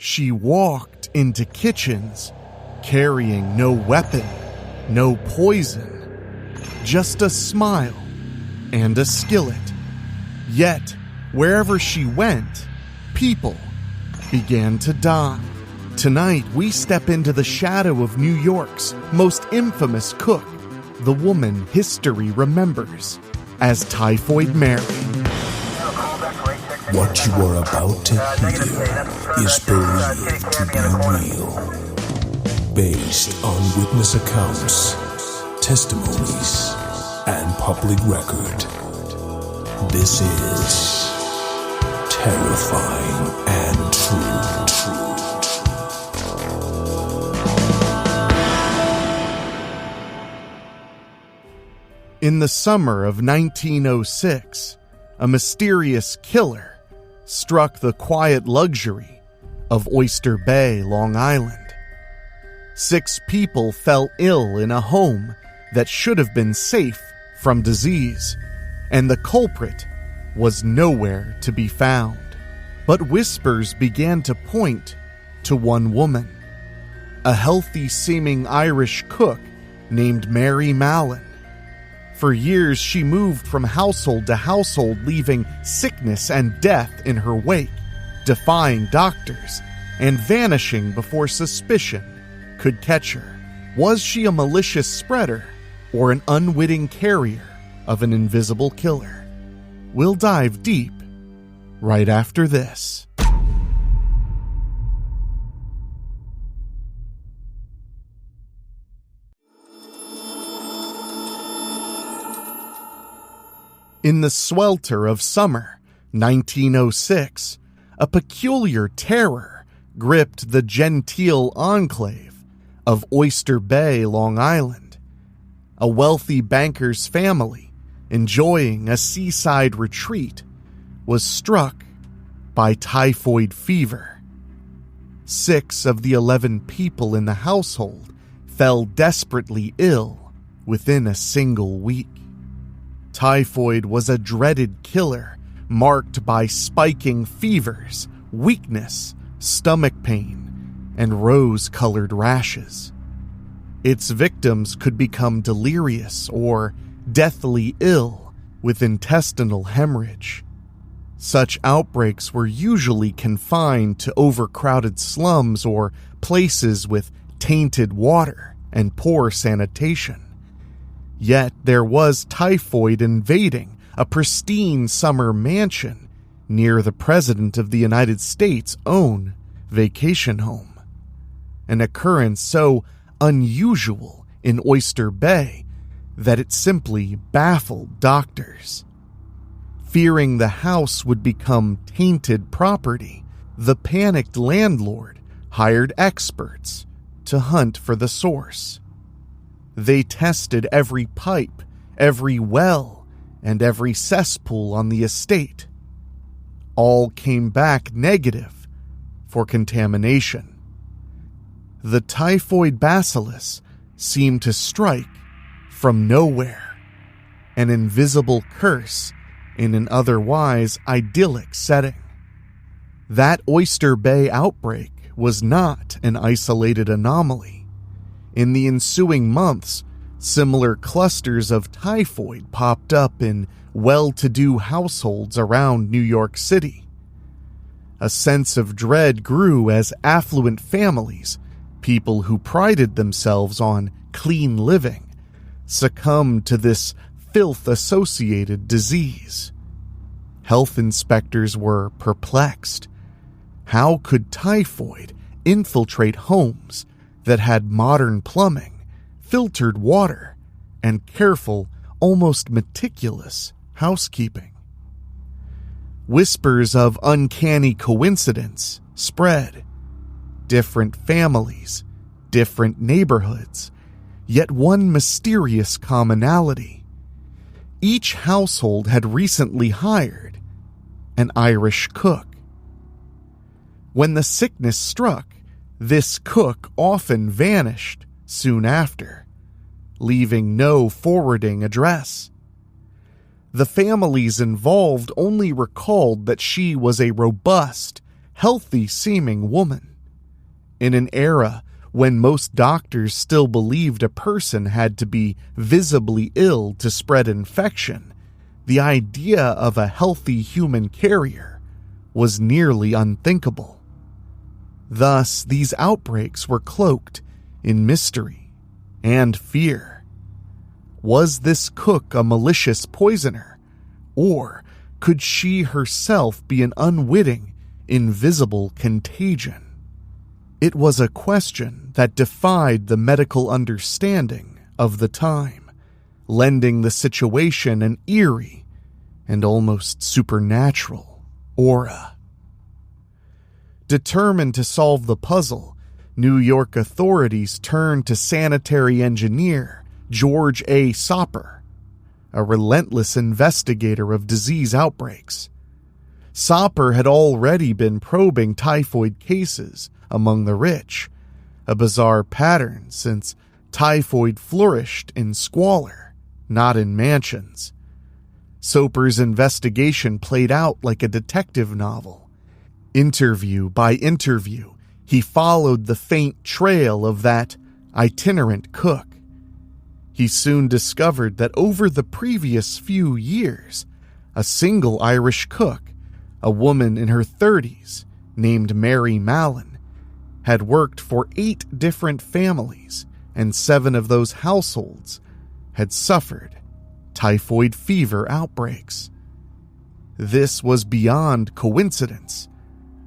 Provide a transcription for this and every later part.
She walked into kitchens, carrying no weapon, no poison, just a smile and a skillet. Yet, wherever she went, people began to die. Tonight, we step into the shadow of New York's most infamous cook, the woman history remembers as Typhoid Mary. What you are about to hear is believed to be real, based on witness accounts, testimonies, and public record. This is terrifying and true. In the summer of 1906, a mysterious killer struck the quiet luxury of Oyster Bay, Long Island. 6 people fell ill in a home that should have been safe from disease, and the culprit was nowhere to be found. But whispers began to point to one woman, a healthy-seeming Irish cook named Mary Mallon. For years, she moved from household to household, leaving sickness and death in her wake, defying doctors, and vanishing before suspicion could catch her. Was she a malicious spreader or an unwitting carrier of an invisible killer? We'll dive deep right after this. In the swelter of summer 1906, a peculiar terror gripped the genteel enclave of Oyster Bay, Long Island. A wealthy banker's family, enjoying a seaside retreat, was struck by typhoid fever. 6 of the 11 people in the household fell desperately ill within a single week. Typhoid was a dreaded killer marked by spiking fevers, weakness, stomach pain, and rose-colored rashes. Its victims could become delirious or deathly ill with intestinal hemorrhage. Such outbreaks were usually confined to overcrowded slums or places with tainted water and poor sanitation. Yet there was typhoid invading a pristine summer mansion near the President of the United States' own vacation home. An occurrence so unusual in Oyster Bay that it simply baffled doctors. Fearing the house would become tainted property, the panicked landlord hired experts to hunt for the source. They tested every pipe, every well, and every cesspool on the estate. All came back negative for contamination. The typhoid bacillus seemed to strike from nowhere, an invisible curse in an otherwise idyllic setting. That Oyster Bay outbreak was not an isolated anomaly. In the ensuing months, similar clusters of typhoid popped up in well-to-do households around New York City. A sense of dread grew as affluent families, people who prided themselves on clean living, succumbed to this filth-associated disease. Health inspectors were perplexed. How could typhoid infiltrate homes that had modern plumbing, filtered water, and careful, almost meticulous housekeeping? Whispers of uncanny coincidence spread. Different families, different neighborhoods, yet one mysterious commonality. Each household had recently hired an Irish cook. When the sickness struck, this cook often vanished soon after, leaving no forwarding address. The families involved only recalled that she was a robust, healthy-seeming woman. In an era when most doctors still believed a person had to be visibly ill to spread infection, the idea of a healthy human carrier was nearly unthinkable. Thus, these outbreaks were cloaked in mystery and fear. Was this cook a malicious poisoner, or could she herself be an unwitting, invisible contagion? It was a question that defied the medical understanding of the time, lending the situation an eerie and almost supernatural aura. Determined to solve the puzzle, New York authorities turned to sanitary engineer George A. Soper, a relentless investigator of disease outbreaks. Soper had already been probing typhoid cases among the rich, a bizarre pattern since typhoid flourished in squalor, not in mansions. Soper's investigation played out like a detective novel. Interview by interview, he followed the faint trail of that itinerant cook. He soon discovered that over the previous few years, a single Irish cook, a woman in her 30s named Mary Mallon, had worked for 8 different families, and 7 of those households had suffered typhoid fever outbreaks. This was beyond coincidence.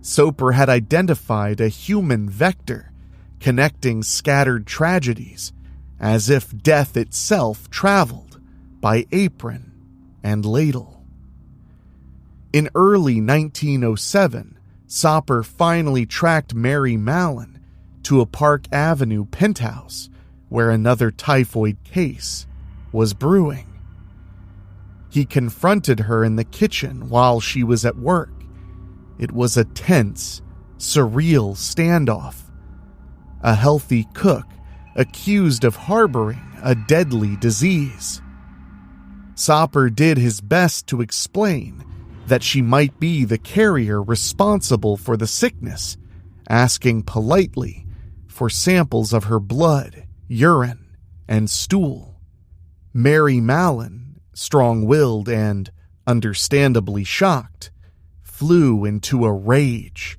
Soper had identified a human vector connecting scattered tragedies, as if death itself traveled by apron and ladle. In early 1907, Soper finally tracked Mary Mallon to a Park Avenue penthouse where another typhoid case was brewing. He confronted her in the kitchen while she was at work. It was a tense, surreal standoff. A healthy cook accused of harboring a deadly disease. Soper did his best to explain that she might be the carrier responsible for the sickness, asking politely for samples of her blood, urine, and stool. Mary Mallon, strong-willed and understandably shocked, flew into a rage.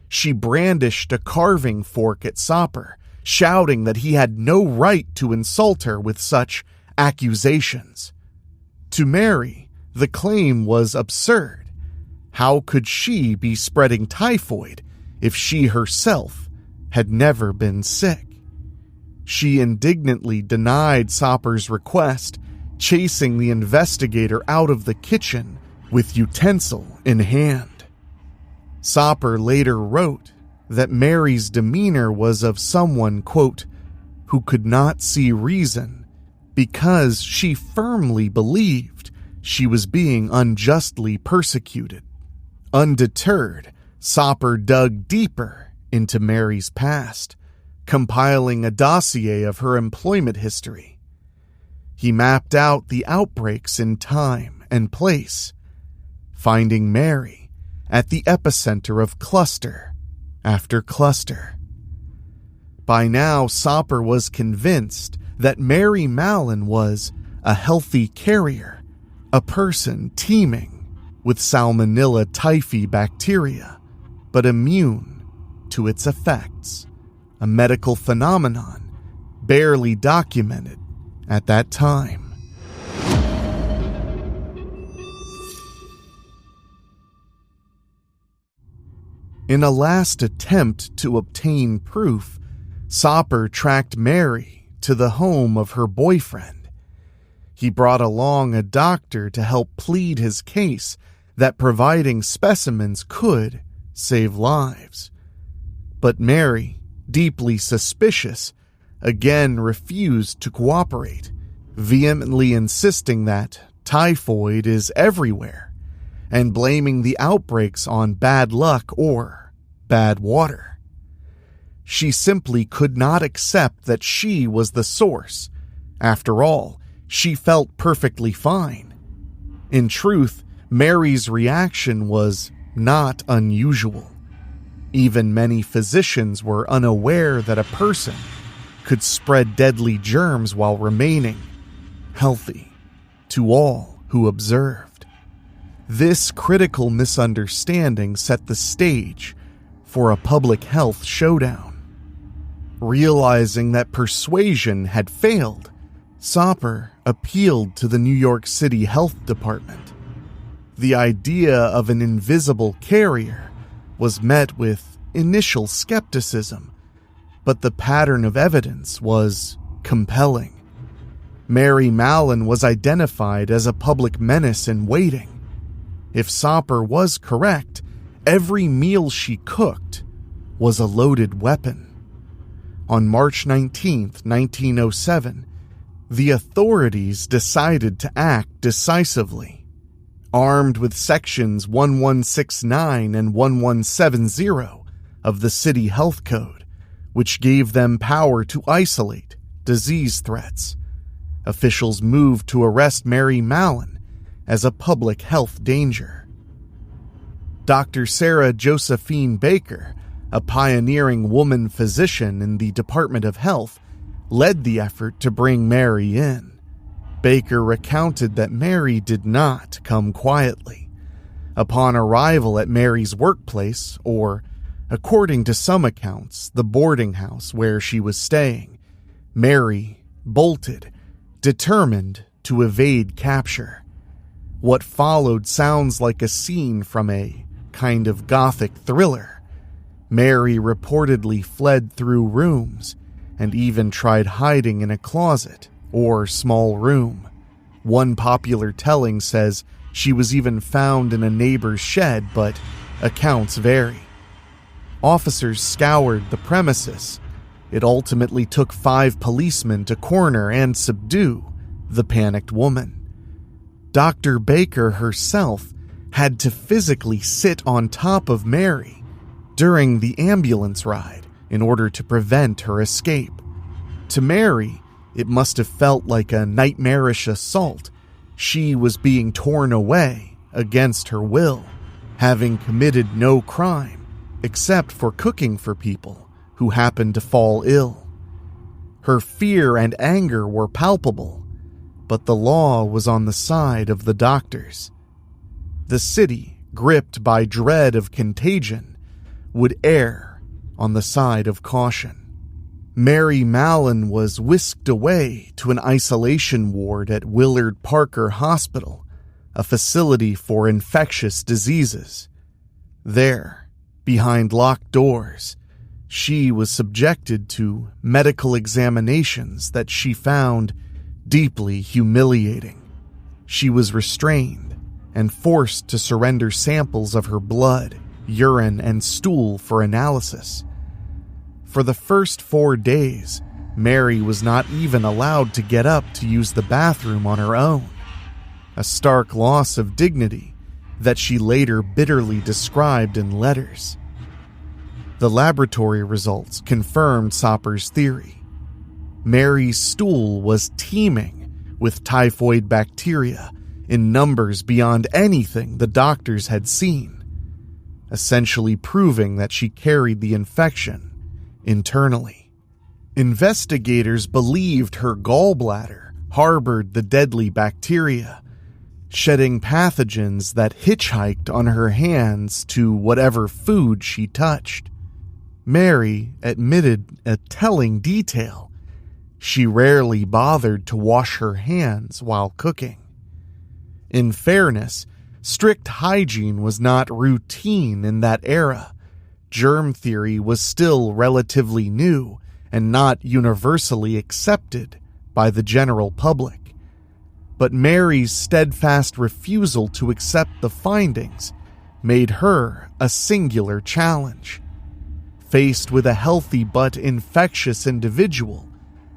She brandished a carving fork at Soper, shouting that he had no right to insult her with such accusations. To Mary, the claim was absurd. How could she be spreading typhoid if she herself had never been sick? She indignantly denied Soper's request, chasing the investigator out of the kitchen with utensil in hand. Soper later wrote that Mary's demeanor was of someone, quote, who could not see reason because she firmly believed she was being unjustly persecuted. Undeterred, Soper dug deeper into Mary's past, compiling a dossier of her employment history. He mapped out the outbreaks in time and place, finding Mary at the epicenter of cluster after cluster. By now, Soper was convinced that Mary Mallon was a healthy carrier, a person teeming with Salmonella typhi bacteria, but immune to its effects, a medical phenomenon barely documented at that time. In a last attempt to obtain proof, Soper tracked Mary to the home of her boyfriend. He brought along a doctor to help plead his case that providing specimens could save lives. But Mary, deeply suspicious, again refused to cooperate, vehemently insisting that typhoid is everywhere and blaming the outbreaks on bad luck or bad water. She simply could not accept that she was the source. After all, she felt perfectly fine. In truth, Mary's reaction was not unusual. Even many physicians were unaware that a person could spread deadly germs while remaining healthy to all who observed. This critical misunderstanding set the stage for a public health showdown. Realizing that persuasion had failed, Soper appealed to the New York City Health Department. The idea of an invisible carrier was met with initial skepticism, but the pattern of evidence was compelling. Mary Mallon was identified as a public menace in waiting. If Soper was correct, every meal she cooked was a loaded weapon. On March 19, 1907, the authorities decided to act decisively. Armed with sections 1169 and 1170 of the City Health Code, which gave them power to isolate disease threats, officials moved to arrest Mary Mallon as a public health danger. Dr. Sarah Josephine Baker, a pioneering woman physician in the Department of Health, led the effort to bring Mary in. Baker recounted that Mary did not come quietly. Upon arrival at Mary's workplace, or, according to some accounts, the boarding house where she was staying, Mary bolted, determined to evade capture. What followed sounds like a scene from a kind of gothic thriller. Mary reportedly fled through rooms and even tried hiding in a closet or small room. One popular telling says she was even found in a neighbor's shed, but accounts vary. Officers scoured the premises. It ultimately took 5 policemen to corner and subdue the panicked woman. Dr. Baker herself had to physically sit on top of Mary during the ambulance ride in order to prevent her escape. To Mary, it must have felt like a nightmarish assault. She was being torn away against her will, having committed no crime except for cooking for people who happened to fall ill. Her fear and anger were palpable, but the law was on the side of the doctors. The city, gripped by dread of contagion, would err on the side of caution. Mary Mallon was whisked away to an isolation ward at Willard Parker Hospital, a facility for infectious diseases. There, behind locked doors, she was subjected to medical examinations that she found deeply humiliating. She was restrained and forced to surrender samples of her blood, urine, and stool for analysis. For the first 4 days, Mary was not even allowed to get up to use the bathroom on her own, a stark loss of dignity that she later bitterly described in letters. The laboratory results confirmed Soper's theory. Mary's stool was teeming with typhoid bacteria in numbers beyond anything the doctors had seen, essentially proving that she carried the infection internally. Investigators believed her gallbladder harbored the deadly bacteria, shedding pathogens that hitchhiked on her hands to whatever food she touched. Mary admitted a telling detail: she rarely bothered to wash her hands while cooking. In fairness, strict hygiene was not routine in that era. Germ theory was still relatively new and not universally accepted by the general public. But Mary's steadfast refusal to accept the findings made her a singular challenge. Faced with a healthy but infectious individual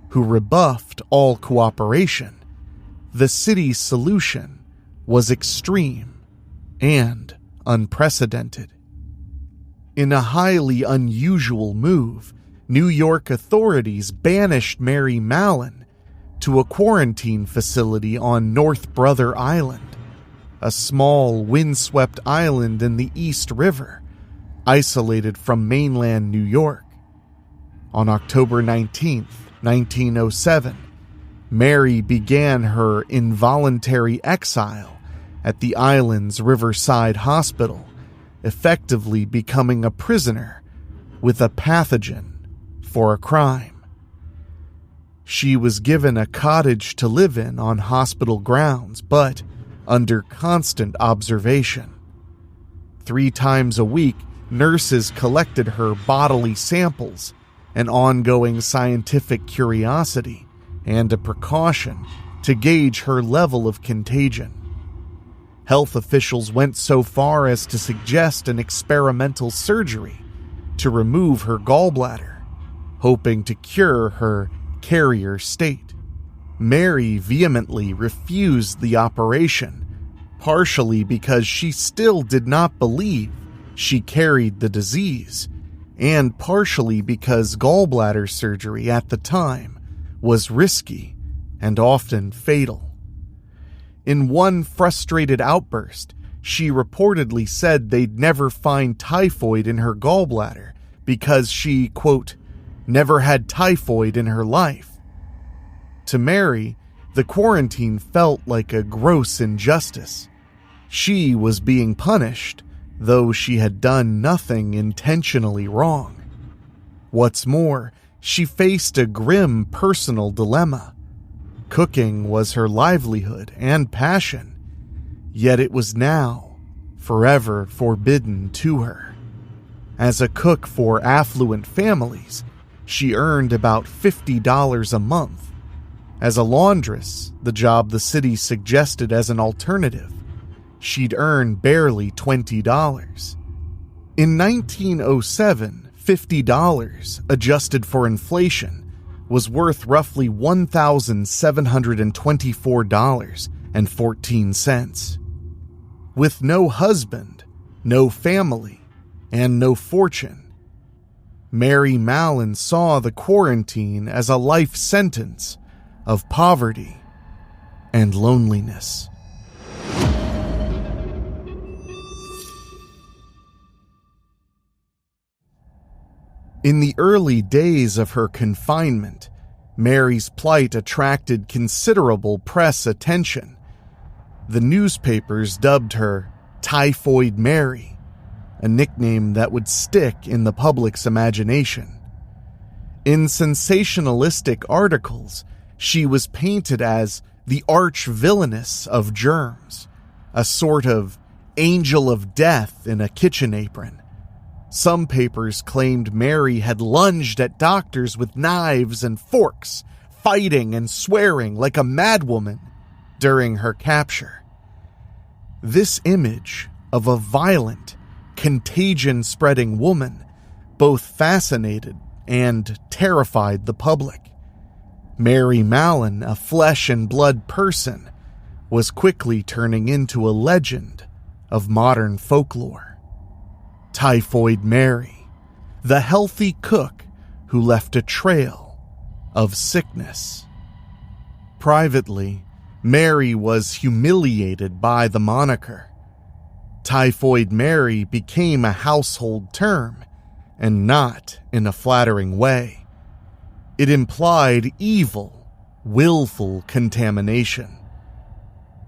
who rebuffed all cooperation, the city's solution was extreme and unprecedented. In a highly unusual move, New York authorities banished Mary Mallon to a quarantine facility on North Brother Island, a small windswept island in the East River, isolated from mainland New York. On October 19, 1907, Mary began her involuntary exile at the island's Riverside Hospital, effectively becoming a prisoner with a pathogen for a crime. She was given a cottage to live in on hospital grounds, but under constant observation. 3 times a week, nurses collected her bodily samples, an ongoing scientific curiosity and a precaution to gauge her level of contagion. Health officials went so far as to suggest an experimental surgery to remove her gallbladder, hoping to cure her carrier state. Mary vehemently refused the operation, partially because she still did not believe she carried the disease, and partially because gallbladder surgery at the time was risky and often fatal. In one frustrated outburst, she reportedly said they'd never find typhoid in her gallbladder because she, quote, never had typhoid in her life. To Mary, the quarantine felt like a gross injustice. She was being punished, though she had done nothing intentionally wrong. What's more, she faced a grim personal dilemma. Cooking was her livelihood and passion, yet it was now forever forbidden to her. As a cook for affluent families, she earned about $50 a month. As a laundress, the job the city suggested as an alternative, she'd earn barely $20. In 1907, $50, adjusted for inflation, was worth roughly $1,724.14. With no husband, no family, and no fortune, Mary Mallon saw the quarantine as a life sentence of poverty and loneliness. In the early days of her confinement, Mary's plight attracted considerable press attention. The newspapers dubbed her Typhoid Mary, a nickname that would stick in the public's imagination. In sensationalistic articles, she was painted as the arch-villainess of germs, a sort of angel of death in a kitchen apron. Some papers claimed Mary had lunged at doctors with knives and forks, fighting and swearing like a madwoman during her capture. This image of a violent, contagion-spreading woman both fascinated and terrified the public. Mary Mallon, a flesh-and-blood person, was quickly turning into a legend of modern folklore. Typhoid Mary, the healthy cook who left a trail of sickness. Privately, Mary was humiliated by the moniker. Typhoid Mary became a household term, and not in a flattering way. It implied evil, willful contamination.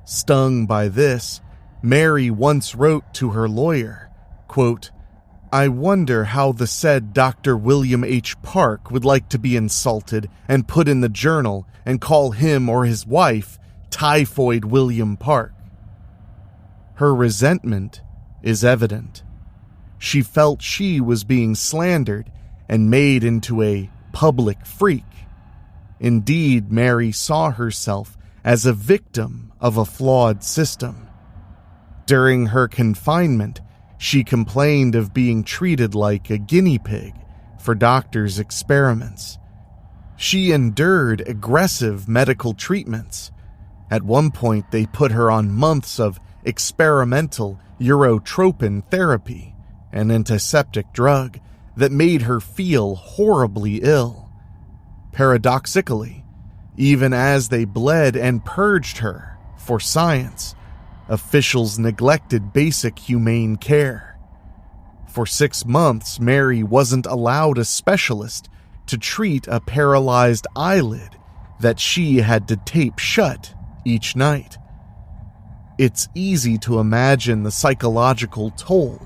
Stung by this, Mary once wrote to her lawyer, quote, I wonder how the said Dr. William H. Park would like to be insulted and put in the journal and call him or his wife Typhoid William Park. Her resentment is evident. She felt she was being slandered and made into a public freak. Indeed, Mary saw herself as a victim of a flawed system. During her confinement, she complained of being treated like a guinea pig for doctors' experiments. She endured aggressive medical treatments. At one point, they put her on months of experimental urotropin therapy, an antiseptic drug that made her feel horribly ill. Paradoxically, even as they bled and purged her for science, officials neglected basic humane care. For 6 months, Mary wasn't allowed a specialist to treat a paralyzed eyelid that she had to tape shut each night. It's easy to imagine the psychological toll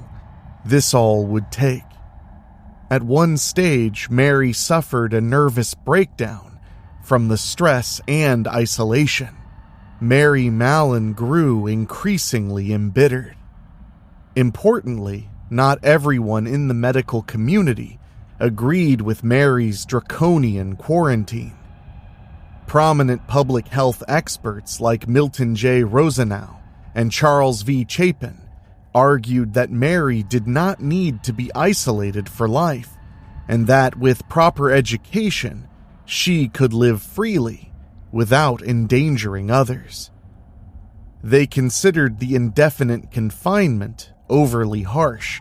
this all would take. At one stage, Mary suffered a nervous breakdown from the stress and isolation. Mary Mallon grew increasingly embittered. Importantly, not everyone in the medical community agreed with Mary's draconian quarantine. Prominent public health experts like Milton J. Rosenau and Charles V. Chapin argued that Mary did not need to be isolated for life, and that with proper education, she could live freely without endangering others. They considered the indefinite confinement overly harsh,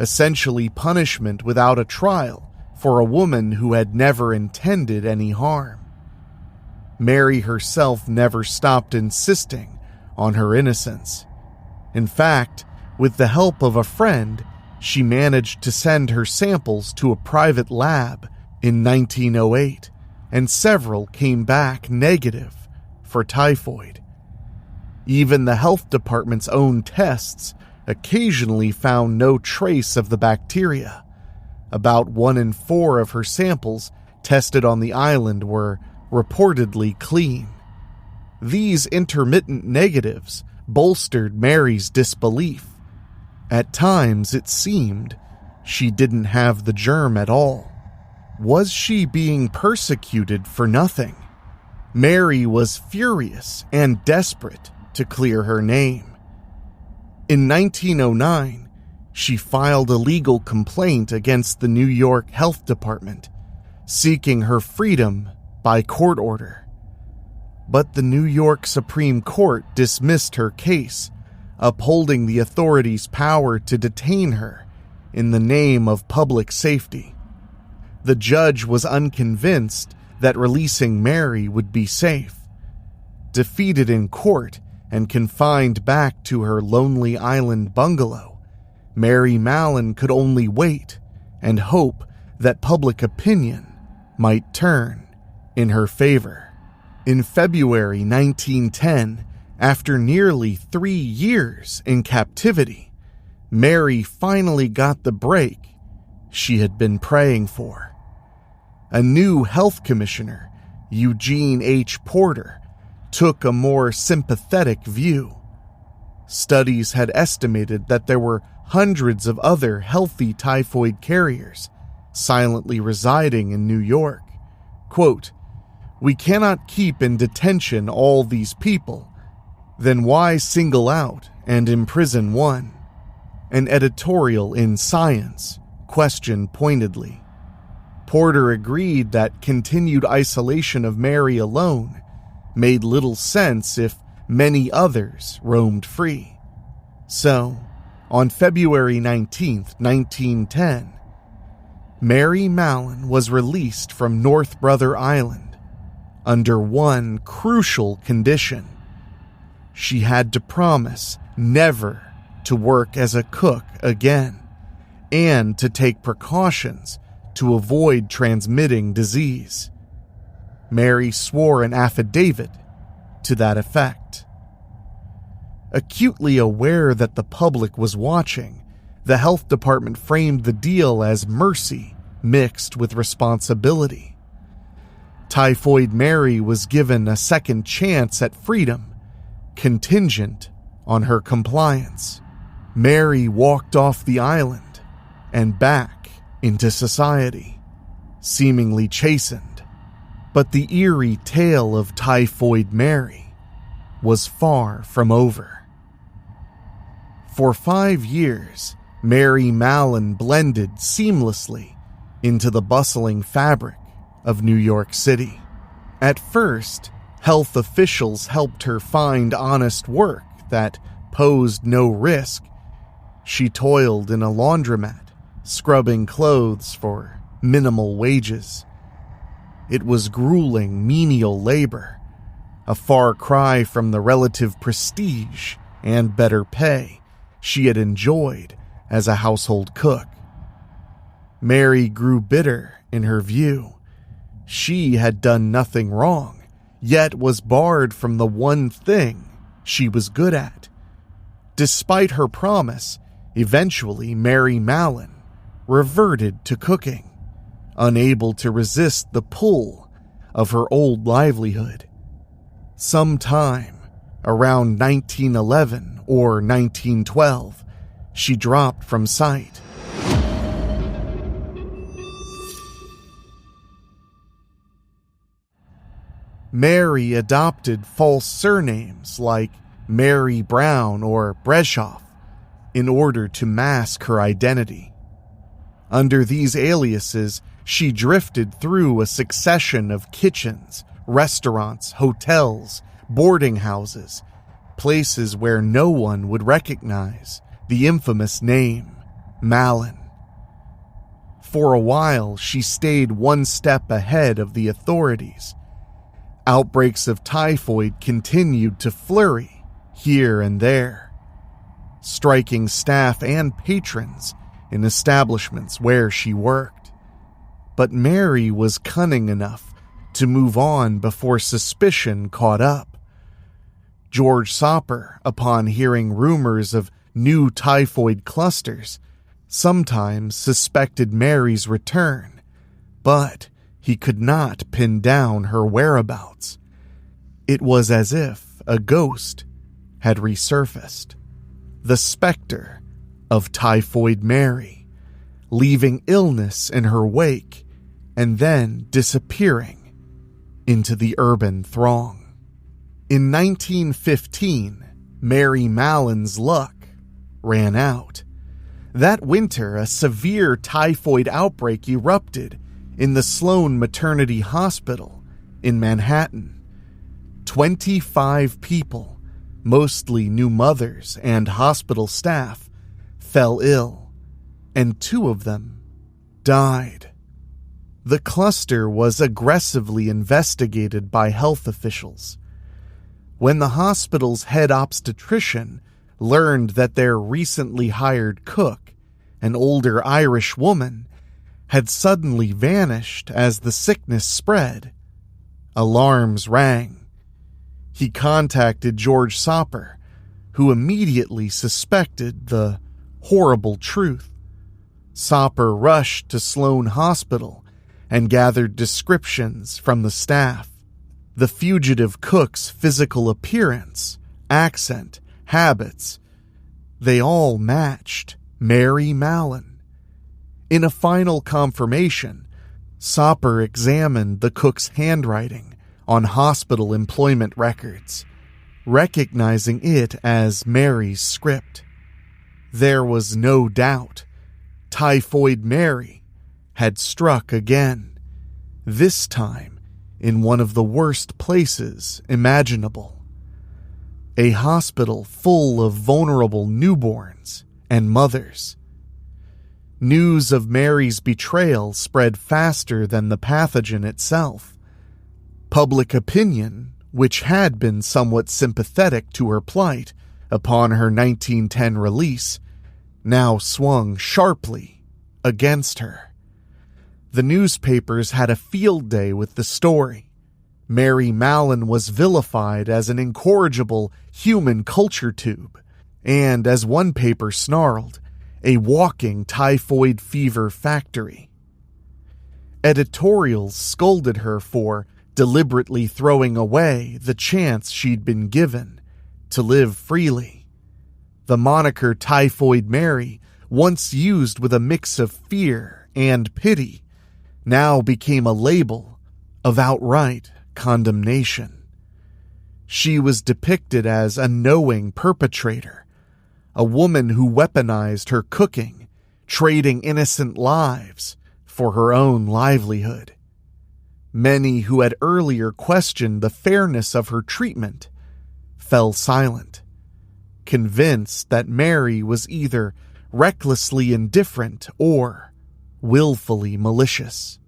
essentially punishment without a trial for a woman who had never intended any harm. Mary herself never stopped insisting on her innocence. In fact, with the help of a friend, she managed to send her samples to a private lab in 1908, and several came back negative for typhoid. Even the health department's own tests occasionally found no trace of the bacteria. About 1 in 4 of her samples tested on the island were reportedly clean. These intermittent negatives bolstered Mary's disbelief. At times, it seemed she didn't have the germ at all. Was she being persecuted for nothing? Mary was furious and desperate to clear her name. In 1909, she filed a legal complaint against the New York Health Department, seeking her freedom by court order. But the New York Supreme Court dismissed her case, upholding the authorities' power to detain her in the name of public safety. The judge was unconvinced that releasing Mary would be safe. Defeated in court and confined back to her lonely island bungalow, Mary Mallon could only wait and hope that public opinion might turn in her favor. In February 1910, after nearly 3 years in captivity, Mary finally got the break she had been praying for. A new health commissioner, Eugene H. Porter, took a more sympathetic view. Studies had estimated that there were hundreds of other healthy typhoid carriers silently residing in New York. Quote, "We cannot keep in detention all these people. Then why single out and imprison one?" An editorial in Science questioned pointedly. Porter agreed that continued isolation of Mary alone made little sense if many others roamed free. So, on February 19th, 1910, Mary Mallon was released from North Brother Island under one crucial condition. She had to promise never to work as a cook again, and to take precautions to avoid transmitting disease. Mary swore an affidavit to that effect. Acutely aware that the public was watching, the health department framed the deal as mercy mixed with responsibility. Typhoid Mary was given a second chance at freedom, contingent on her compliance. Mary walked off the island and back into society, seemingly chastened. But the eerie tale of Typhoid Mary was far from over. For 5 years, Mary Mallon blended seamlessly into the bustling fabric of New York City. At first, health officials helped her find honest work that posed no risk. She toiled in a laundromat, scrubbing clothes for minimal wages. It was grueling, menial labor, a far cry from the relative prestige and better pay she had enjoyed as a household cook. Mary grew bitter in her view. She had done nothing wrong, yet was barred from the one thing she was good at. Despite her promise, eventually Mary Mallon reverted to cooking, unable to resist the pull of her old livelihood. Sometime around 1911 or 1912, she dropped from sight. Mary adopted false surnames like Mary Brown or Breshoff in order to mask her identity. Under these aliases, she drifted through a succession of kitchens, restaurants, hotels, boarding houses, places where no one would recognize the infamous name, Mallon. For a while, she stayed one step ahead of the authorities. Outbreaks of typhoid continued to flurry here and there, striking staff and patrons in establishments where she worked. But Mary was cunning enough to move on before suspicion caught up. George Soper, upon hearing rumors of new typhoid clusters, sometimes suspected Mary's return, but he could not pin down her whereabouts. It was as if a ghost had resurfaced, the specter of Typhoid Mary, leaving illness in her wake and then disappearing into the urban throng. In 1915, Mary Mallon's luck ran out. That winter, a severe typhoid outbreak erupted in the Sloan Maternity Hospital in Manhattan. 25 people, mostly new mothers and hospital staff, fell ill, and 2 of them died. The cluster was aggressively investigated by health officials. When the hospital's head obstetrician learned that their recently hired cook, an older Irish woman, had suddenly vanished as the sickness spread, alarms rang. He contacted George Soper, who immediately suspected the horrible truth. Soper rushed to Sloan Hospital and gathered descriptions from the staff. The fugitive cook's physical appearance, accent, habits, they all matched Mary Mallon. In a final confirmation, Soper examined the cook's handwriting on hospital employment records, recognizing it as Mary's script. There was no doubt Typhoid Mary had struck again, this time in one of the worst places imaginable. A hospital full of vulnerable newborns and mothers. News of Mary's betrayal spread faster than the pathogen itself. Public opinion, which had been somewhat sympathetic to her plight upon her 1910 release, now swung sharply against her. The newspapers had a field day with the story. Mary Mallon was vilified as an incorrigible human culture tube, and, as one paper snarled, a walking typhoid fever factory. Editorials scolded her for deliberately throwing away the chance she'd been given to live freely. The moniker Typhoid Mary, once used with a mix of fear and pity, now became a label of outright condemnation. She was depicted as a knowing perpetrator, a woman who weaponized her cooking, trading innocent lives for her own livelihood. Many who had earlier questioned the fairness of her treatment fell silent, convinced that Mary was either recklessly indifferent or willfully malicious.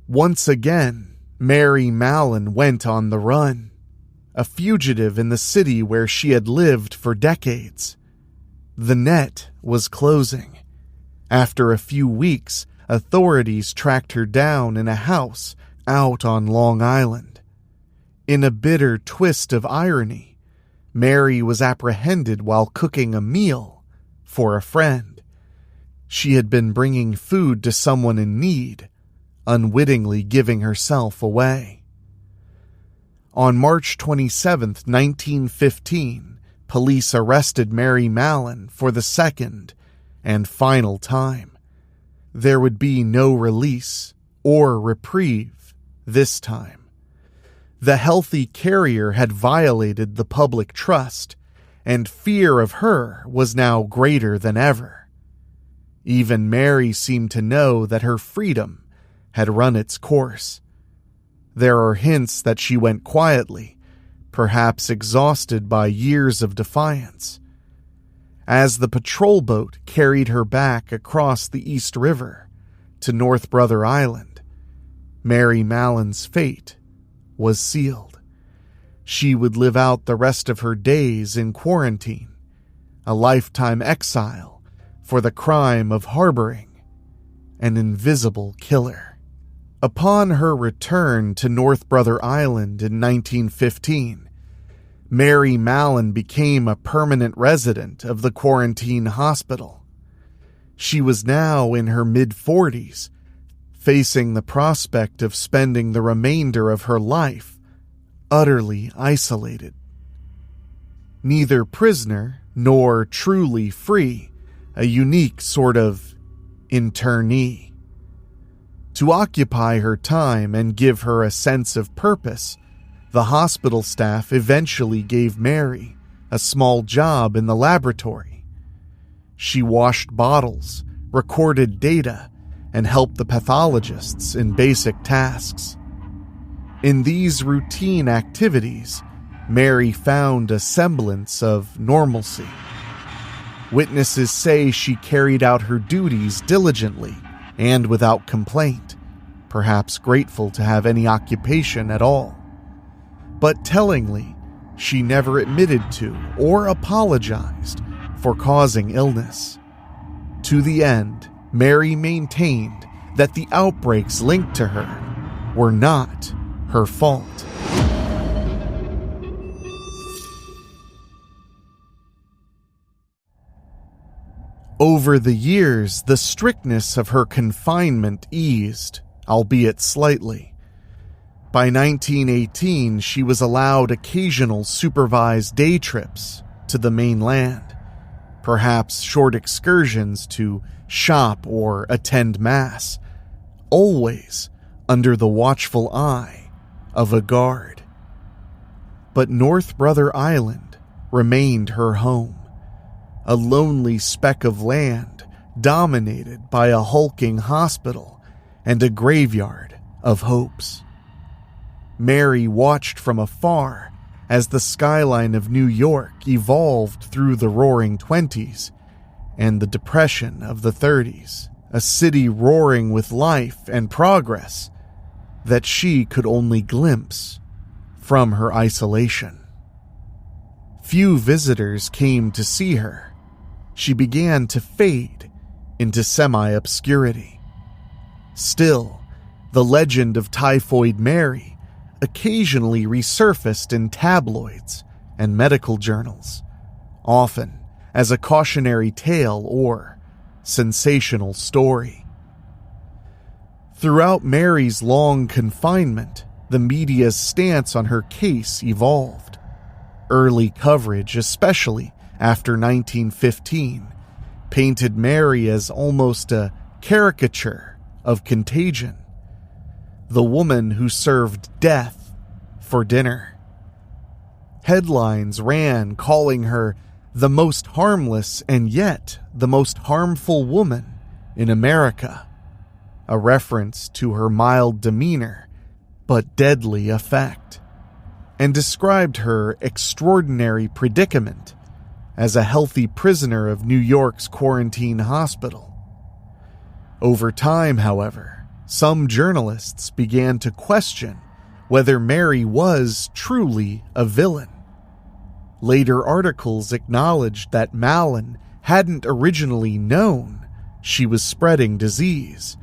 Once again, Mary Mallon went on the run, a fugitive in the city where she had lived for decades. The net was closing, After a few weeks, authorities tracked her down in a house out on Long Island. In a bitter twist of irony, Mary was apprehended while cooking a meal for a friend. She had been bringing food to someone in need, unwittingly giving herself away. On March 27, 1915, police arrested Mary Mallon for the second and final time. There would be no release or reprieve this time. The healthy carrier had violated the public trust, and fear of her was now greater than ever. Even Mary seemed to know that her freedom had run its course. There are hints that she went quietly, perhaps exhausted by years of defiance. As the patrol boat carried her back across the East River to North Brother Island, Mary Mallon's fate was sealed. She would live out the rest of her days in quarantine, a lifetime exile for the crime of harboring an invisible killer. Upon her return to North Brother Island in 1915, Mary Mallon became a permanent resident of the quarantine hospital. She was now in her mid-40s, facing the prospect of spending the remainder of her life utterly isolated. Neither prisoner nor truly free, a unique sort of internee. To occupy her time and give her a sense of purpose, the hospital staff eventually gave Mary a small job in the laboratory. She washed bottles, recorded data, and helped the pathologists in basic tasks. In these routine activities, Mary found a semblance of normalcy. Witnesses say she carried out her duties diligently and without complaint, perhaps grateful to have any occupation at all. But tellingly, she never admitted to or apologized for causing illness. To the end, Mary maintained that the outbreaks linked to her were not her fault. Over the years, the strictness of her confinement eased, albeit slightly. By 1918, she was allowed occasional supervised day trips to the mainland, perhaps short excursions to shop or attend mass, always under the watchful eye of a guard. But North Brother Island remained her home, a lonely speck of land dominated by a hulking hospital and a graveyard of hopes. Mary watched from afar as the skyline of New York evolved through the Roaring '20s and the Depression of the '30s, a city roaring with life and progress that she could only glimpse from her isolation. Few visitors came to see her. She began to fade into semi-obscurity. Still, the legend of Typhoid Mary occasionally resurfaced in tabloids and medical journals, often as a cautionary tale or sensational story. Throughout Mary's long confinement, the media's stance on her case evolved. Early coverage, especially after 1915, painted Mary as almost a caricature of Contagion, the woman who served death for dinner. Headlines ran calling her the most harmless and yet the most harmful woman in America, a reference to her mild demeanor but deadly effect, and described her extraordinary predicament as a healthy prisoner of New York's quarantine hospital. Over time, however, some journalists began to question whether Mary was truly a villain. Later articles acknowledged that Mallon hadn't originally known she was spreading disease,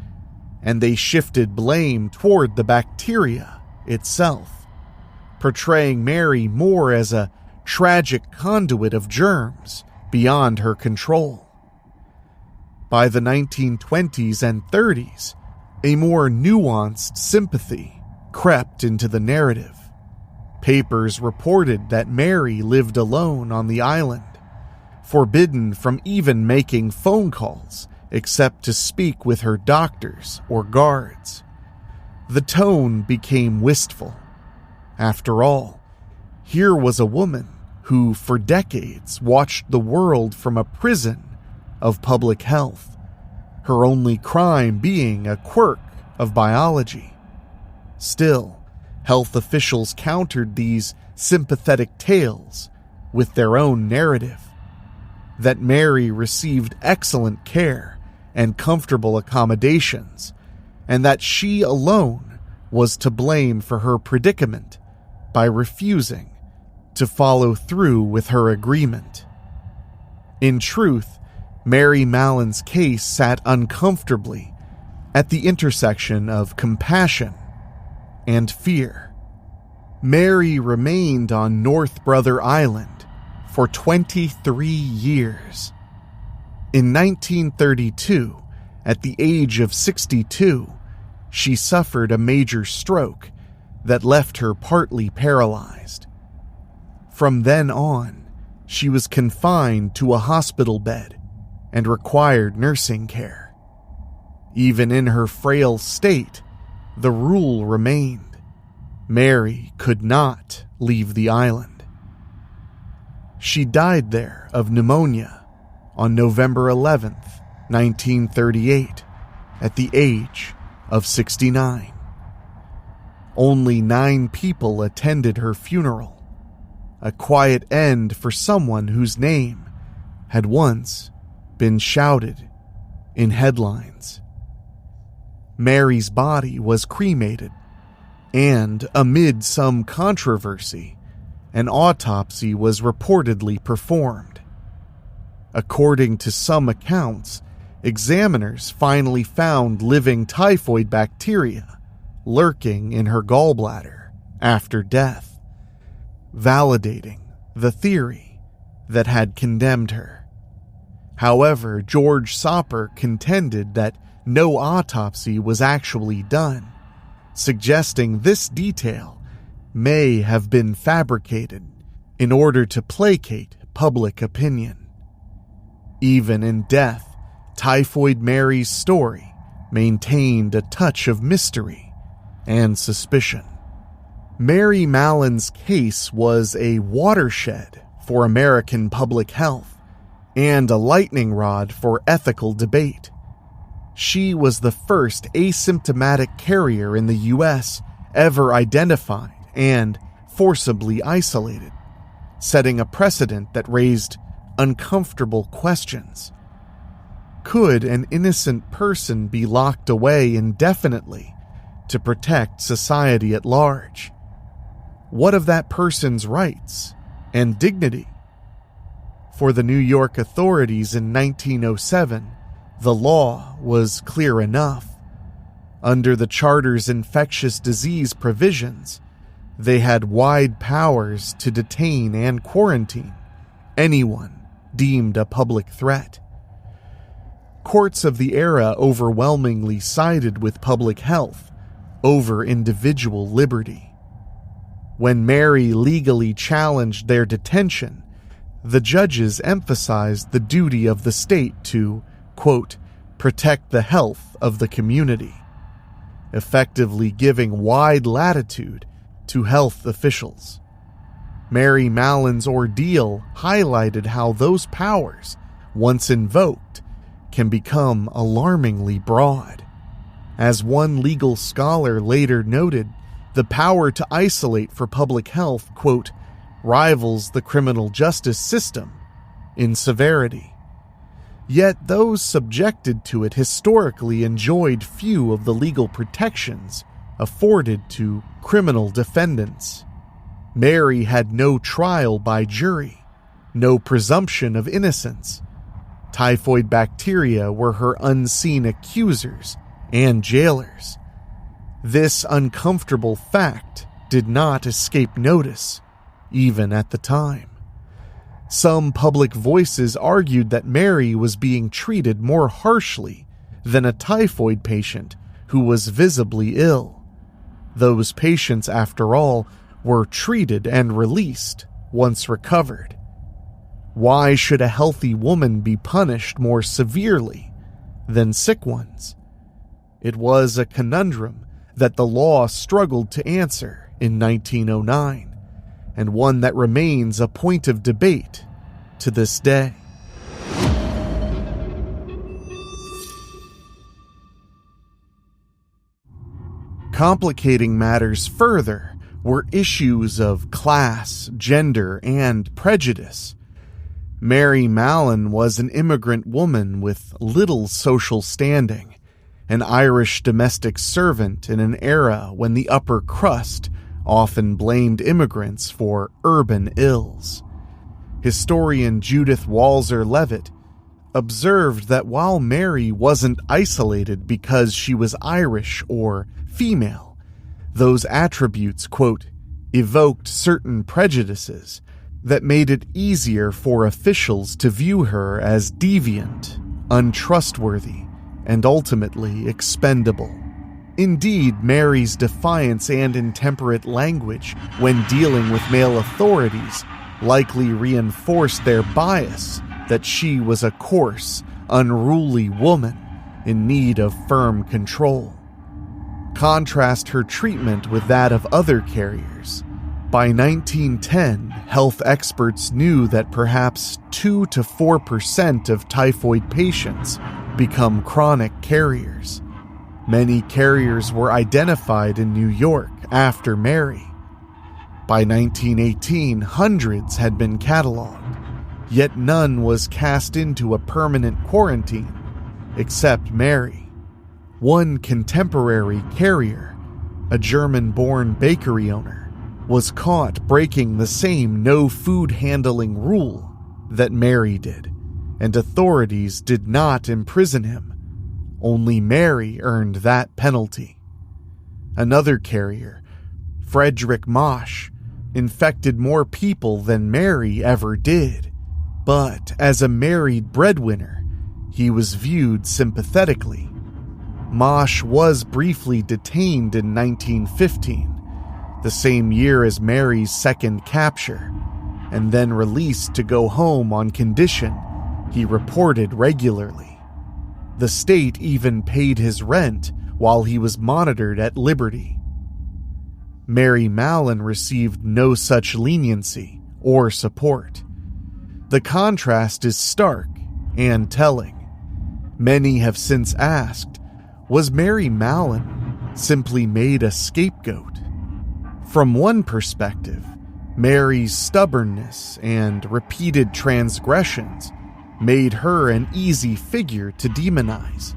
and they shifted blame toward the bacteria itself, portraying Mary more as a tragic conduit of germs beyond her control. By the 1920s and 30s, a more nuanced sympathy crept into the narrative. Papers reported that Mary lived alone on the island, forbidden from even making phone calls except to speak with her doctors or guards. The tone became wistful. After all, here was a woman who, for decades, watched the world from a prison of public health, her only crime being a quirk of biology. Still, health officials countered these sympathetic tales with their own narrative: that Mary received excellent care and comfortable accommodations, and that she alone was to blame for her predicament by refusing to follow through with her agreement. In truth, Mary Mallon's case sat uncomfortably at the intersection of compassion and fear. Mary remained on North Brother Island for 23 years. In 1932, at the age of 62, she suffered a major stroke that left her partly paralyzed. From then on, she was confined to a hospital bed and required nursing care. Even in her frail state, the rule remained: Mary could not leave the island. She died there of pneumonia on November 11th, 1938, at the age of 69. Only 9 people attended her funeral, a quiet end for someone whose name had once been shouted in headlines. Mary's body was cremated, and amid some controversy, an autopsy was reportedly performed. According to some accounts, examiners finally found living typhoid bacteria lurking in her gallbladder after death, validating the theory that had condemned her. However, George Soper contended that no autopsy was actually done, suggesting this detail may have been fabricated in order to placate public opinion. Even in death, Typhoid Mary's story maintained a touch of mystery and suspicion. Mary Mallon's case was a watershed for American public health and a lightning rod for ethical debate. She was the first asymptomatic carrier in the U.S. ever identified and forcibly isolated, setting a precedent that raised uncomfortable questions. Could an innocent person be locked away indefinitely to protect society at large? What of that person's rights and dignity? For the New York authorities in 1907, the law was clear enough. Under the charter's infectious disease provisions, they had wide powers to detain and quarantine anyone deemed a public threat. Courts of the era overwhelmingly sided with public health over individual liberty. When Mary legally challenged their detention, the judges emphasized the duty of the state to, quote, protect the health of the community, effectively giving wide latitude to health officials. Mary Mallon's ordeal highlighted how those powers, once invoked, can become alarmingly broad. As one legal scholar later noted, the power to isolate for public health, quote, rivals the criminal justice system in severity. Yet those subjected to it historically enjoyed few of the legal protections afforded to criminal defendants. Mary had no trial by jury, no presumption of innocence, Typhoid bacteria were her unseen accusers and jailers. This uncomfortable fact did not escape notice, even at the time. Some public voices argued that Mary was being treated more harshly than a typhoid patient who was visibly ill. Those patients, after all, were treated and released once recovered. Why should a healthy woman be punished more severely than sick ones? It was a conundrum that the law struggled to answer in 1909, and one that remains a point of debate to this day. Complicating matters further were issues of class, gender, and prejudice. Mary Mallon was an immigrant woman with little social standing, an Irish domestic servant in an era when the upper crust often blamed immigrants for urban ills. Historian Judith Walser-Levitt observed that while Mary wasn't isolated because she was Irish or female, those attributes, quote, evoked certain prejudices that made it easier for officials to view her as deviant, untrustworthy, and ultimately expendable. Indeed, Mary's defiance and intemperate language when dealing with male authorities likely reinforced their bias that she was a coarse, unruly woman in need of firm control. Contrast her treatment with that of other carriers. By 1910, health experts knew that perhaps 2 to 4% of typhoid patients become chronic carriers. Many carriers were identified in New York after Mary. By 1918, hundreds had been cataloged, yet none was cast into a permanent quarantine except Mary. One contemporary carrier, a German-born bakery owner, was caught breaking the same no-food handling rule that Mary did, and authorities did not imprison him. Only Mary earned that penalty. Another carrier, Frederick Mosh, infected more people than Mary ever did, but as a married breadwinner, he was viewed sympathetically. Mosh was briefly detained in 1915, the same year as Mary's second capture, and then released to go home on condition he reported regularly. The state even paid his rent while he was monitored at liberty. Mary Mallon received no such leniency or support. The contrast is stark and telling. Many have since asked, was Mary Mallon simply made a scapegoat? From one perspective, Mary's stubbornness and repeated transgressions made her an easy figure to demonize.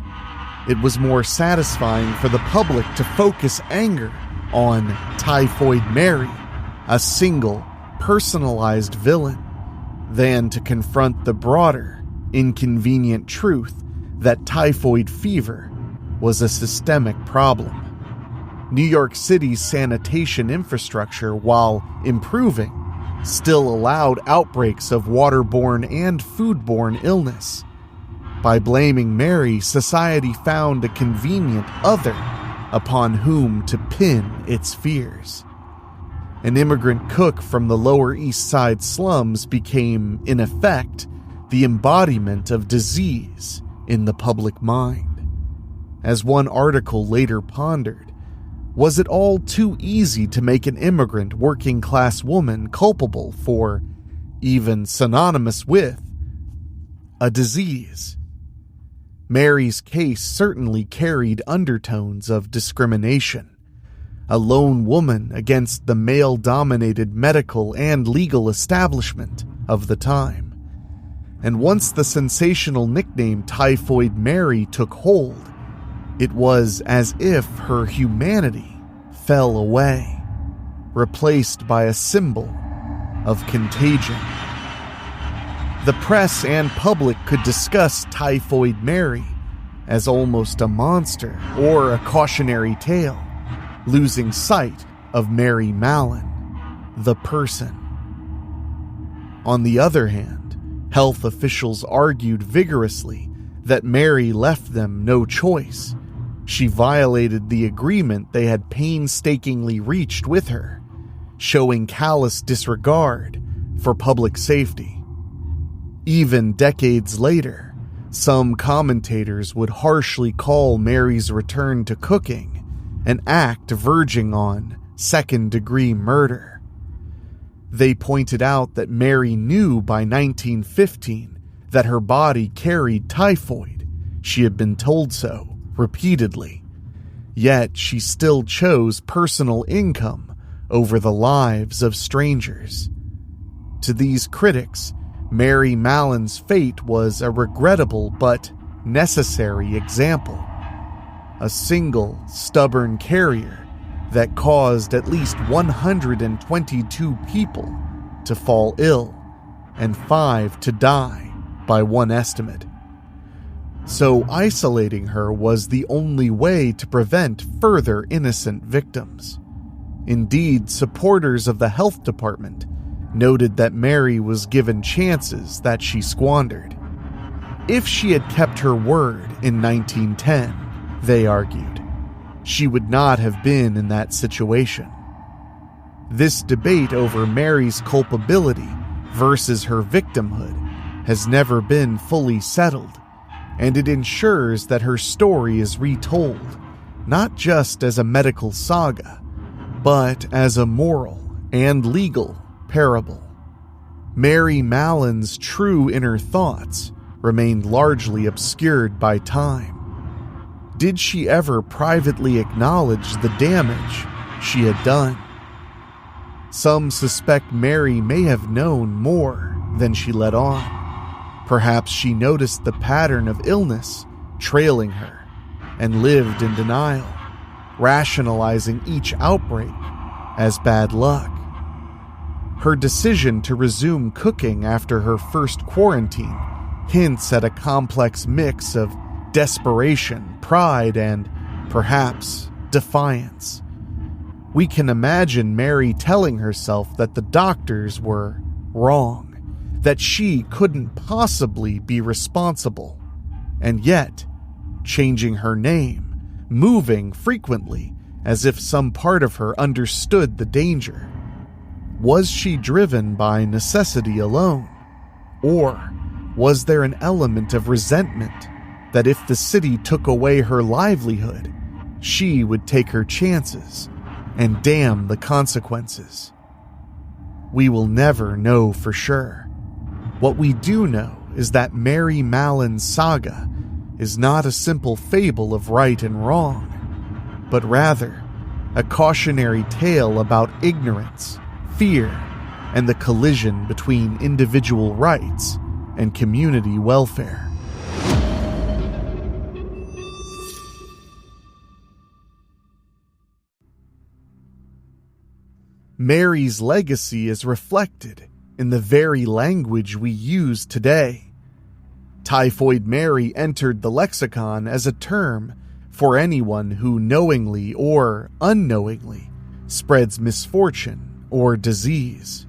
It was more satisfying for the public to focus anger on Typhoid Mary, a single, personalized villain, than to confront the broader, inconvenient truth that typhoid fever was a systemic problem. New York City's sanitation infrastructure, while improving, still allowed outbreaks of waterborne and foodborne illness. By blaming Mary, society found a convenient other upon whom to pin its fears. An immigrant cook from the Lower East Side slums became, in effect, the embodiment of disease in the public mind. As one article later pondered, was it all too easy to make an immigrant working-class woman culpable for, even synonymous with, a disease? Mary's case certainly carried undertones of discrimination. A lone woman against the male-dominated medical and legal establishment of the time. And once the sensational nickname Typhoid Mary took hold, it was as if her humanity fell away, replaced by a symbol of contagion. The press and public could discuss Typhoid Mary as almost a monster or a cautionary tale, losing sight of Mary Mallon, the person. On the other hand, health officials argued vigorously that Mary left them no choice. She violated the agreement they had painstakingly reached with her, showing callous disregard for public safety. Even decades later, some commentators would harshly call Mary's return to cooking an act verging on second-degree murder. They pointed out that Mary knew by 1915 that her body carried typhoid. She had been told so repeatedly. Yet she still chose personal income over the lives of strangers. To these critics, Mary Mallon's fate was a regrettable but necessary example. A single, stubborn carrier that caused at least 122 people to fall ill and 5 to die by one estimate. So isolating her was the only way to prevent further innocent victims. Indeed, supporters of the health department noted that Mary was given chances that she squandered. If she had kept her word in 1910, they argued, she would not have been in that situation. This debate over Mary's culpability versus her victimhood has never been fully settled, and it ensures that her story is retold, not just as a medical saga, but as a moral and legal parable. Mary Mallon's true inner thoughts remained largely obscured by time. Did she ever privately acknowledge the damage she had done? Some suspect Mary may have known more than she let on. Perhaps she noticed the pattern of illness trailing her and lived in denial, rationalizing each outbreak as bad luck. Her decision to resume cooking after her first quarantine hints at a complex mix of desperation, pride, and perhaps defiance. We can imagine Mary telling herself that the doctors were wrong, that she couldn't possibly be responsible, and yet changing her name, moving frequently as if some part of her understood the danger. Was she driven by necessity alone? Or was there an element of resentment that if the city took away her livelihood, she would take her chances and damn the consequences? We will never know for sure. What we do know is that Mary Mallon's saga is not a simple fable of right and wrong, but rather a cautionary tale about ignorance, fear, and the collision between individual rights and community welfare. Mary's legacy is reflected in the very language we use today. Typhoid Mary entered the lexicon as a term for anyone who knowingly or unknowingly spreads misfortune or disease.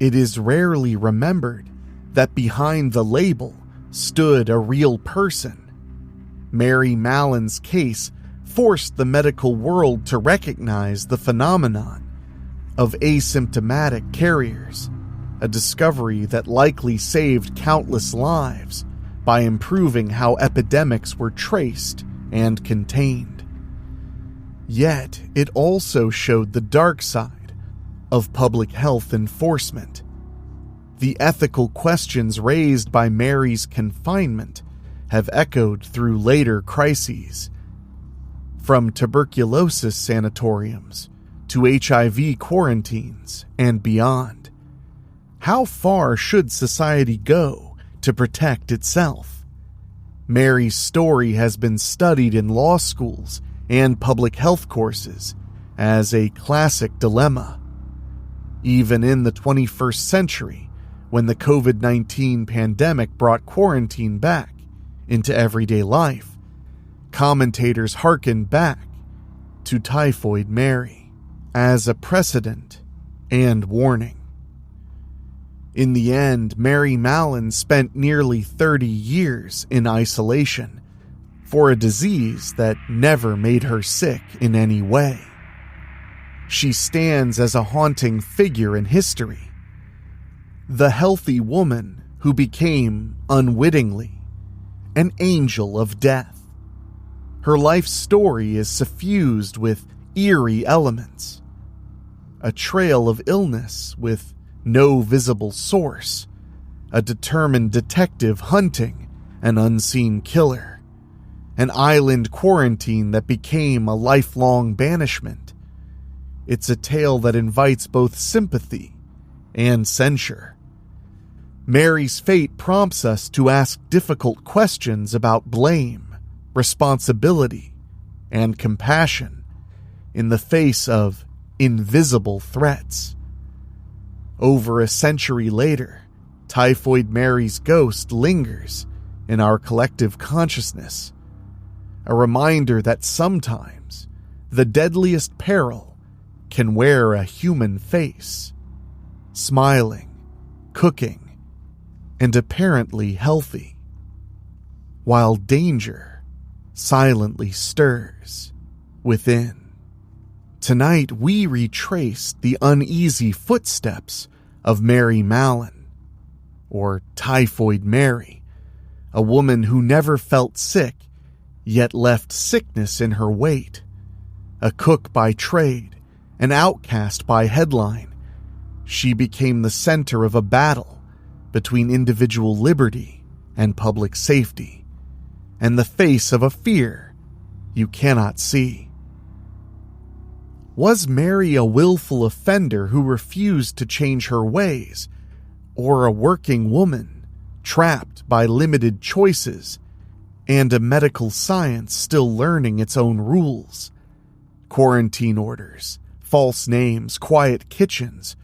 It is rarely remembered that behind the label stood a real person. Mary Mallon's case forced the medical world to recognize the phenomenon of asymptomatic carriers, a discovery that likely saved countless lives by improving how epidemics were traced and contained. Yet, it also showed the dark side of public health enforcement. The ethical questions raised by Mary's confinement have echoed through later crises, from tuberculosis sanatoriums to HIV quarantines and beyond. How far should society go to protect itself? Mary's story has been studied in law schools and public health courses as a classic dilemma. Even in the 21st century, when the COVID-19 pandemic brought quarantine back into everyday life, commentators hearkened back to Typhoid Mary as a precedent and warning. In the end, Mary Mallon spent nearly 30 years in isolation for a disease that never made her sick in any way. She stands as a haunting figure in history, the healthy woman who became, unwittingly, an angel of death. Her life story is suffused with eerie elements, a trail of illness with no visible source, a determined detective hunting an unseen killer, an island quarantine that became a lifelong banishment. It's a tale that invites both sympathy and censure. Mary's fate prompts us to ask difficult questions about blame, responsibility, and compassion in the face of invisible threats. Over a century later, Typhoid Mary's ghost lingers in our collective consciousness, a reminder that sometimes the deadliest peril can wear a human face, smiling, cooking, and apparently healthy, while danger silently stirs within. Tonight, we retrace the uneasy footsteps of Mary Mallon, or Typhoid Mary, a woman who never felt sick, yet left sickness in her wake. A cook by trade, an outcast by headline, she became the center of a battle between individual liberty and public safety, and the face of a fear you cannot see. Was Mary a willful offender who refused to change her ways, or a working woman trapped by limited choices and a medical science still learning its own rules? Quarantine orders, false names, quiet kitchens.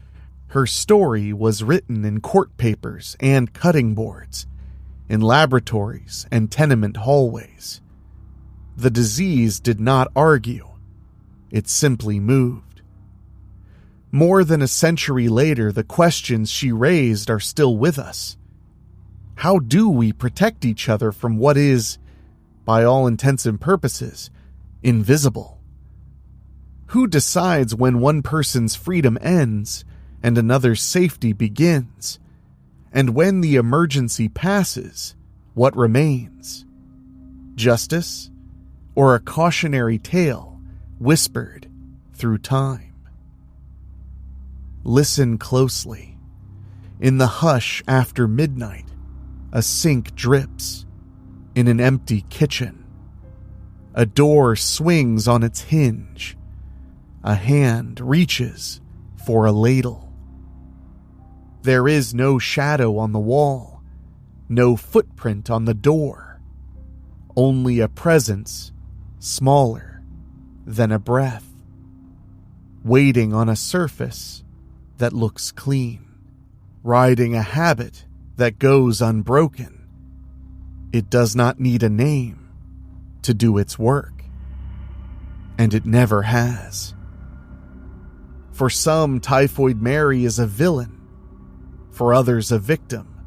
Her story was written in court papers and cutting boards, in laboratories and tenement hallways. The disease did not argue. It simply moved. More than a century later, the questions she raised are still with us. How do we protect each other from what is, by all intents and purposes, invisible? Who decides when one person's freedom ends and another's safety begins? And when the emergency passes, what remains? Justice, or a cautionary tale whispered through time? Listen closely. In the hush after midnight, a sink drips in an empty kitchen. A door swings on its hinge. A hand reaches for a ladle. There is no shadow on the wall, no footprint on the door, only a presence smaller than a breath, waiting on a surface that looks clean, riding a habit that goes unbroken. It does not need a name to do its work, and it never has. For some, Typhoid Mary is a villain, for others a victim.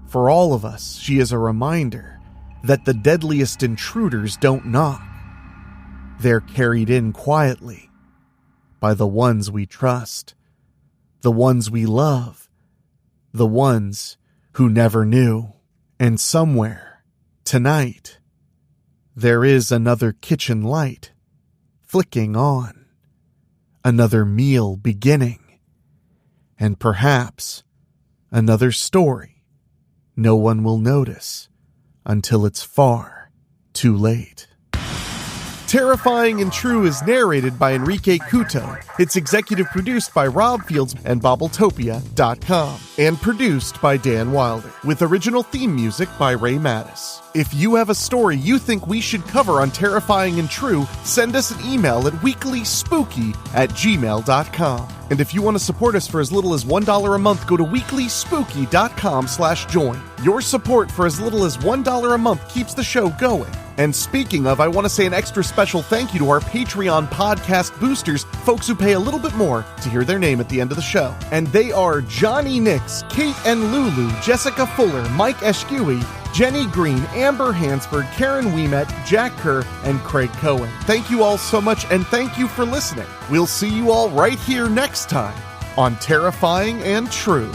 For all of us, she is a reminder that the deadliest intruders don't knock. They're carried in quietly by the ones we trust, the ones we love, the ones who never knew. And somewhere, tonight, there is another kitchen light flicking on, another meal beginning, and perhaps another story no one will notice until it's far too late. Terrifying and True is narrated by Enrique Couto. It's executive produced by Rob Fields and Bobbletopia.com, and produced by Dan Wilder, with original theme music by Ray Mattis. If you have a story you think we should cover on Terrifying and True, send us an email at weeklyspooky@gmail.com. And if you want to support us for as little as $1 a month, go to weeklyspooky.com/join. Your support for as little as $1 a month keeps the show going. And speaking of, I want to say an extra special thank you to our Patreon podcast boosters, folks who pay a little bit more to hear their name at the end of the show. And they are Johnny Nix, Kate and Lulu, Jessica Fuller, Mike Eschewey, Jenny Green, Amber Hansford, Karen Wiemet, Jack Kerr, and Craig Cohen. Thank you all so much, and thank you for listening. We'll see you all right here next time on Terrifying and True.